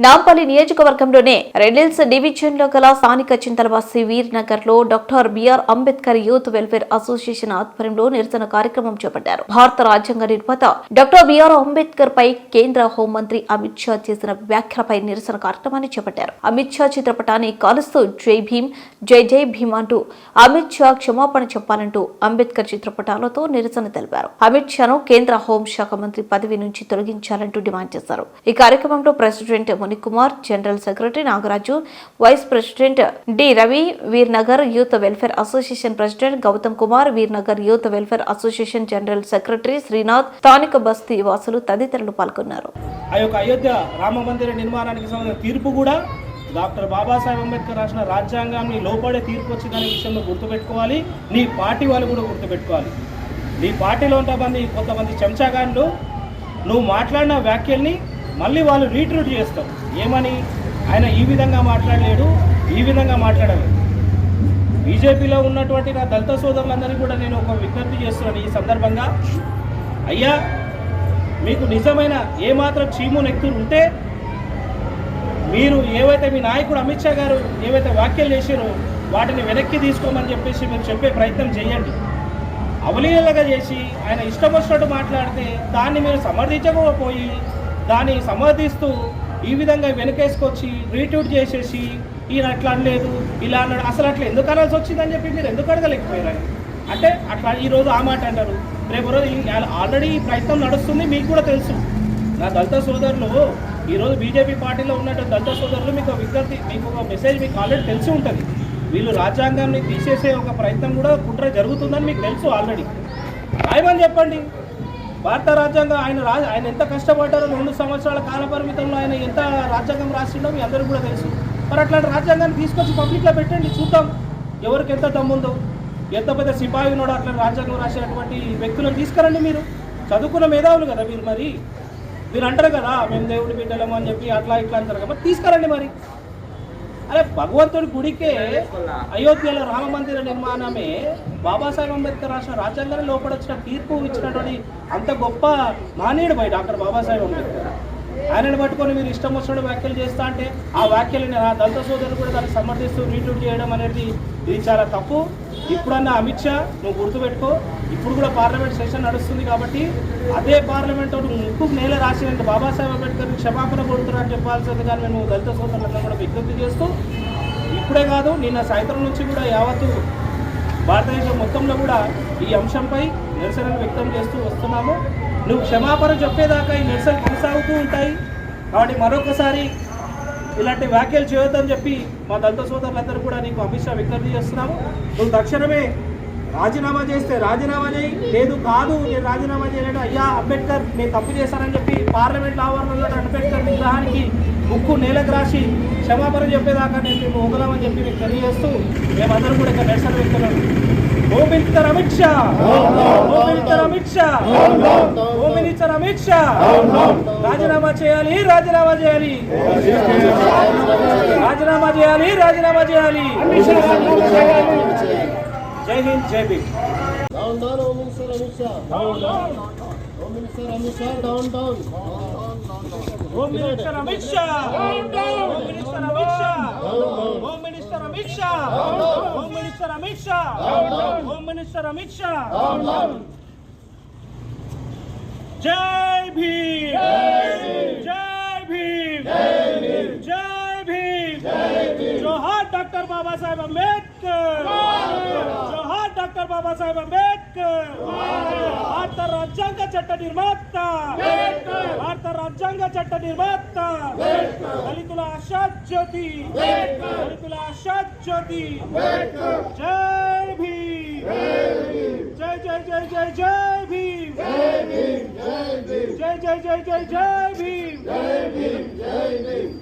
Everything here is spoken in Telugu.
నాంపల్లి నియోజకవర్గంలోనే రెడిల్స్ డివిజన్లో గల స్థానిక చింతలవాసి వీర్ నగర్ లో doctor BR Ambedkar youth welfare association ఆధ్వర్యంలో నిరసన కార్యక్రమం చేపట్టారు. భారత రాజ్యాంగ నిర్మాత డాక్టర్ బిఆర్ అంబేద్కర్ పై కేంద్ర హోంమంత్రి అమిత్ షా చేసిన వ్యాఖ్యలపై నిరసన కార్యక్రమాన్ని చేపట్టారు. అమిత్ షా చిత్రపటాన్ని కాలుస్తూ జై భీమ్, జై జై భీమ్ అంటూ అమిత్ షా క్షమాపణ చెప్పాలంటూ అంబేద్కర్ చిత్రపటాలతో నిరసన తెలిపారు. అమిత్ షాను కేంద్ర హోంశాఖ మంత్రి పదవి నుంచి తొలగించాలంటూ డిమాండ్ చేశారు. ఈ కార్యక్రమంలో president Munikumar, general secretary Nagaraju, vice president D Ravi, Veernagar youth welfare association president Gautam Kumar, Veernagar youth welfare association general secretary Srinath, స్థానిక బస్తీ వాసులు తదితరులు పాల్గొన్నారు. అయోధ్య రామ మందిర నిర్మాణానికి సంబంధించిన తీర్పు కూడా డాక్టర్ బాబాసాహెబ్ అంబేద్కర్ రాసిన రాజ్యాంగాన్ని లోపడే తీర్పు వచ్చిందనే విషయంలో గుర్తుపెట్టుకోవాలి. నీ పార్టీ వాళ్ళు కూడా గుర్తుపెట్టుకోవాలి. నీ పార్టీలో కొంతమంది చెంచాగాన్లు నువ్వు మాట్లాడిన వ్యాఖ్యల్ని మళ్ళీ వాళ్ళు రీట్రూట్ చేస్తారు. ఏమని? ఆయన ఈ విధంగా మాట్లాడలేడు, ఈ విధంగా మాట్లాడలేదు. బీజేపీలో ఉన్నటువంటి నా దళిత సోదరులందరినీ కూడా నేను ఒక విజ్ఞప్తి చేస్తున్నాను ఈ సందర్భంగా. అయ్యా, మీకు నిజమైన ఏమాత్రం చీము నెక్తులు ఉంటే మీరు ఏవైతే మీ నాయకుడు అమిత్ షా గారు ఏవైతే వ్యాఖ్యలు చేశారో వాటిని వెనక్కి తీసుకోమని చెప్పేసి మీరు చెప్పే ప్రయత్నం చేయండి. అవలీలగా చేసి ఆయన ఇష్టం వచ్చినట్టు మాట్లాడితే దాన్ని మీరు సమర్థించకపోయి దాన్ని సమర్థిస్తూ ఈ విధంగా వెనకేసుకొచ్చి రీట్వీట్ చేసేసి ఈయన అట్లా అనలేదు, ఇలా అన్నాడు, అసలు అట్లా ఎందుకు అనాల్సి వచ్చిందని చెప్పి మీరు ఎందుకు అడగలేకపోయారు? అంటే అట్లా ఈరోజు ఆ మాట అంటారు, రేపు రోజు ఆల్రెడీ ఈ ప్రయత్నం నడుస్తుంది. మీకు కూడా తెలుసు. నా దళిత సోదరులు ఈరోజు బీజేపీ పార్టీలో ఉన్నట్టు దళిత సోదరులు మీకు ఒక మెసేజ్ మీకు ఆల్రెడీ తెలిసి ఉంటుంది. వీళ్ళు రాజ్యాంగాన్ని తీసేసే ఒక ప్రయత్నం కూడా కుట్ర జరుగుతుందని మీకు తెలుసు ఆల్రెడీ. రాయమని చెప్పండి. భారత రాజ్యాంగం ఆయన ఎంత కష్టపడ్డారో 2 సంవత్సరాల కాల పరిమితంలో ఆయన ఎంత రాజ్యాంగం రాసిండో మీ అందరికీ కూడా తెలుసు. మరి అట్లాంటి రాజ్యాంగాన్ని తీసుకొచ్చి పబ్లిక్లో పెట్టండి, చూద్దాం ఎవరికి ఎంత దమ్ముందో. ఎంత పెద్ద సిపాయి ఉన్నాడో అట్లా రాజ్యాంగం రాసినటువంటి వ్యక్తులను తీసుకురండి. మీరు చదువుకున్న మేధావులు కదా మీరు అంటారు కదా మేము దేవుడి బిడ్డలము అని చెప్పి అట్లా ఇట్లా అంటారు కదా, తీసుకురండి. మరి అరే భగవంతుడి గుడికే అయోధ్యలో రామ మందిర నిర్మాణమే బాబాసాహెబ్ అంబేద్కర్ రాసిన రాజ్యాంగాన్ని లోపడొచ్చిన తీర్పు ఇచ్చినటువంటి అంత గొప్ప మానవుడు బై డాక్టర్ బాబాసాహెబ్ అంబేద్కర్. ఆయనను పట్టుకొని మీరు ఇష్టం వచ్చిన వ్యాఖ్యలు చేస్తా అంటే ఆ వ్యాఖ్యలని దళిత సోదరులు కూడా దాన్ని సమర్థిస్తూ రీట్వీట్ చేయడం అనేది ఇది చాలా తప్పు. ఇప్పుడన్నా అమిత్ షా నువ్వు గుర్తుపెట్టుకో, ఇప్పుడు కూడా పార్లమెంట్ సెషన్ నడుస్తుంది కాబట్టి అదే పార్లమెంట్ ముక్కు నేల రాసినంత బాబాసాహెబ్ అంబేద్కర్ని క్షమాపణ కొడుతున్నారని చెప్పాల్సింది. కానీ మేము దళిత సోదరులందరూ కూడా విజ్ఞప్తి చేస్తూ ఇప్పుడే కాదు నిన్న సాయంత్రం నుంచి కూడా యావత్తు భారతదేశం మొత్తంలో కూడా ఈ అంశంపై నిరసనలు వ్యక్తం చేస్తూ వస్తున్నాము. నువ్వు క్షమాపణ చెప్పేదాకా ఈ నిరసనలు కొనసాగుతూ ఉంటాయి. కాబట్టి మరొకసారి ఇలాంటి వ్యాఖ్యలు చేయొద్దని చెప్పి మా దళిత సోదరులందరూ కూడా నీకు అమిత్ షా విజ్ఞప్తి చేస్తున్నాము. నువ్వు తక్షణమే రాజీనామా చేస్తే రాజీనామా చేయి, లేదు కాదు నేను రాజీనామా చేయలేడు, అయ్యా అంబేద్కర్ నేను తప్పు చేశానని చెప్పి పార్లమెంట్ ఆవరణలో అంబేద్కర్ విగ్రహానికి ముక్కు నేలకు రాసి క్షమాపణ చెప్పేదాకా మేము వదలమని చెప్పి మీకు తెలియజేస్తూ మేమందరం కూడా ఇక్కడ నిరసన వ్యక్తున్నాము. Home minister Amit Shah, home minister Amit Shah, home minister Amit Shah రాజీనామా చేయాలి, రాజీనామా చేయాలి, రాజీనామా చేయాలి, రాజీనామా చేయాలి. జై హింద్, జై Bhim. Down down home minister Amit Shah, down down home minister Amit Shah, down down home minister Amit Shah, down down home minister Amit Shah, home minister Amit Shah, home minister Amit Shah, home minister Amit Shah. జై భీమ్, జై భీమ్, జై భీమ్. జోహార్ డాక్టర్ బాబాసాహెబ్ అంబేద్కర్, జోహార్ డాక్టర్ బాబాసాహెబ్ అంబేద్కర్. భారత రాజ్యాంగ చట్ట నిర్మాత, భారత రాజ్యాంగ చట్ట నిర్మాత, దళితుల ఆశా జ్యోతి, దళితుల ఆశా జ్యోతి. జై భీమ్, జై జై జై జై జై భీమ్, జై జై జై జై జై భీమ్.